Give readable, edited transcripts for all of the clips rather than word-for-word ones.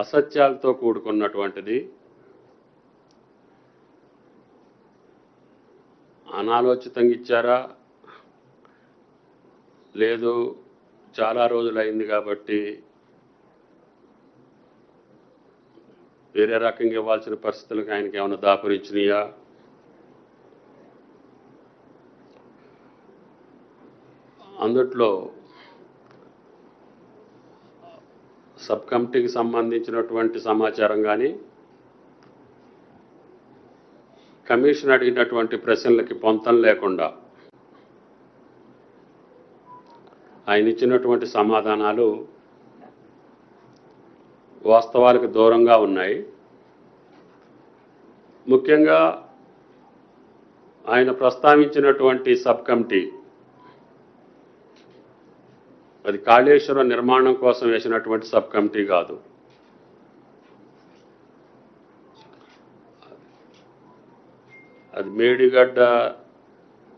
అసత్యాలతో కూడుకున్నటువంటిది, అనాలోచితంగా ఇచ్చారా లేదు చాలా రోజులైంది కాబట్టి వేరే రకంగా ఇవ్వాల్సిన పరిస్థితులకు ఆయనకి ఏమైనా దాపురించినాయా, అందుట్లో సబ్ కమిటీకి సంబంధించినటువంటి సమాచారం కానీ కమిషన్ అడిగినటువంటి ప్రశ్నలకి పొంతం లేకుండా ఆయన ఇచ్చినటువంటి సమాధానాలు వాస్తవాలకు దూరంగా ఉన్నాయి. ముఖ్యంగా ఆయన ప్రస్తావించినటువంటి సబ్ కమిటీ అది కాళేశ్వరం నిర్మాణం కోసం వేసినటువంటి సబ్ కమిటీ కాదు. అది మేడిగడ్డ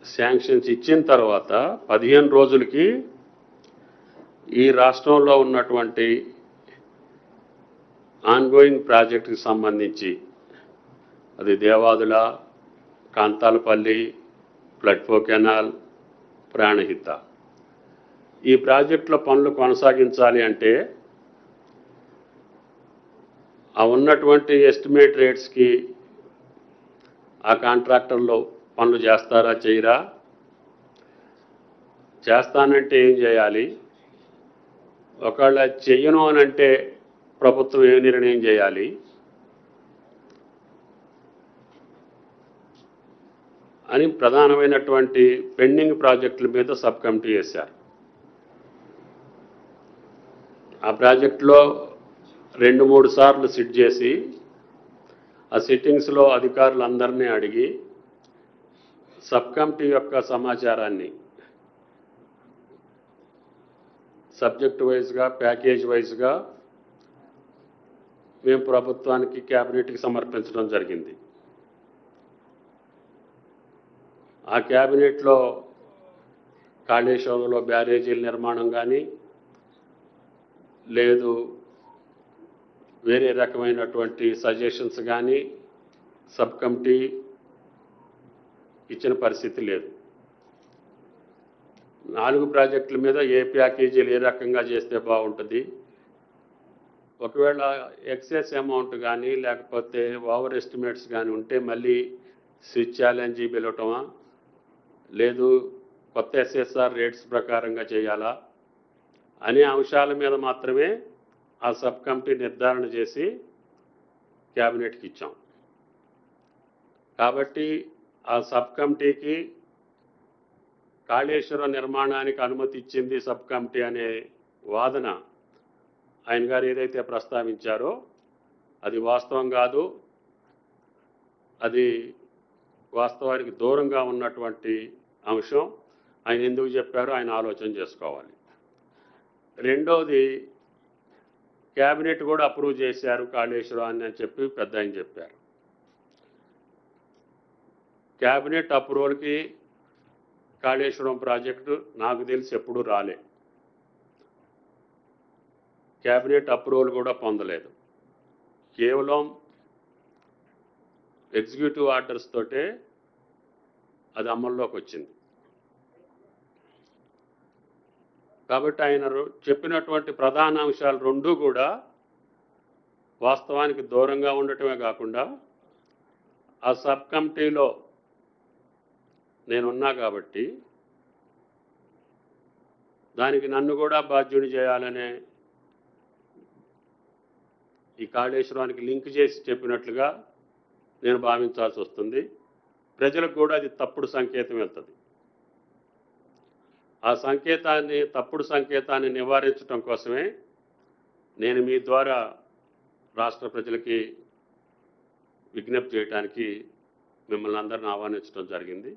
శాంక్షన్స్ ఇచ్చిన తర్వాత 15 రోజులకి ఈ రాష్ట్రంలో ఉన్నటువంటి ఆన్గోయింగ్ ప్రాజెక్టుకి సంబంధించి అది దేవాదుల, కాంతాలపల్లి, ఫ్లడ్ఫో కెనాల్, ప్రాణహిత ఈ ప్రాజెక్టుల పనులు కొనసాగించాలి అంటే ఆ ఉన్నటువంటి ఎస్టిమేట్ రేట్స్కి ఆ కాంట్రాక్టర్లు పనులు చేస్తారా చేయరా, చేస్తానంటే ఏం చేయాలి, ఒకవేళ చెయ్యను అనంటే ప్రభుత్వం ఏ నిర్ణయం చేయాలి అని ప్రధానమైనటువంటి పెండింగ్ ప్రాజెక్టుల మీద సబ్ కమిటీ వేశారు. ఆ ప్రాజెక్టులో 2-3 సార్లు సిట్ చేసి ఆ సిట్టింగ్స్లో అధికారులందరినీ అడిగి సబ్ కమిటీ యొక్క సమాచారాన్ని సబ్జెక్ట్ వైజ్గా, ప్యాకేజ్ వైజ్గా మేము ప్రభుత్వానికి, క్యాబినెట్కి సమర్పించడం జరిగింది. ఆ క్యాబినెట్లో కాళేశ్వరంలో బ్యారేజీల నిర్మాణం కానీ లేదు వేరే రకమైనటువంటి సజెషన్స్ కానీ సబ్ కమిటీ ఇచ్చిన పరిస్థితి లేదు. 4 ప్రాజెక్టుల మీద ఏ ప్యాకేజీలు ఏ రకంగా చేస్తే బాగుంటుంది, ఒకవేళ ఎక్సెస్ అమౌంట్ కానీ లేకపోతే ఓవర్ ఎస్టిమేట్స్ కానీ ఉంటే మళ్ళీ స్విచ్ ఛాలెంజ్ పిలవటమా, లేదు కొత్త ఎస్ఎస్ఆర్ రేట్స్ ప్రకారంగా చేయాలా అనే అంశాల మీద మాత్రమే ఆ సబ్ కమిటీ నిర్ధారణ చేసి క్యాబినెట్కి ఇచ్చాం. కాబట్టి ఆ సబ్ కమిటీకి కాళేశ్వరం నిర్మాణానికి అనుమతి ఇచ్చింది సబ్ కమిటీ అనే వాదన ఆయన గారు ఏదైతే ప్రస్తావించారో అది వాస్తవం కాదు. అది వాస్తవానికి దూరంగా ఉన్నటువంటి అంశం. ఆయన ఎందుకు చెప్పారో ఆయన ఆలోచన చేసుకోవాలి. రెండోది, క్యాబినెట్ కూడా అప్రూవ్ చేశారు కాళేశ్వరాన్ని అని చెప్పి పెద్ద ఆయన చెప్పారు. క్యాబినెట్ అప్రూవల్కి కాళేశ్వరం ప్రాజెక్టు నాకు తెలిసి ఎప్పుడూ రాలే. క్యాబినెట్ అప్రూవల్ కూడా పొందలేదు. కేవలం ఎగ్జిక్యూటివ్ ఆర్డర్స్ తోటే అది అమల్లోకి వచ్చింది. కాబట్టి ఆయన చెప్పినటువంటి ప్రధాన అంశాలు 2 కూడా వాస్తవానికి దూరంగా ఉండటమే కాకుండా ఆ సబ్ కమిటీలో నేనున్నా కాబట్టి దానికి నన్ను కూడా బాధ్యుని చేయాలనే ఈ కాళేశ్వరానికి లింక్ చేసి చెప్పినట్లుగా నేను భావించాల్సి వస్తుంది. ప్రజలకు కూడా అది తప్పుడు సంకేతం వెళ్తుంది. ఆ తప్పుడు సంకేతాన్ని నివారించడం కోసమే నేను మీ ద్వారా రాష్ట్ర ప్రజలకి విజ్ఞప్తి చేయడానికి మిమ్మల్ని అందరిని ఆహ్వానించడం జరిగింది.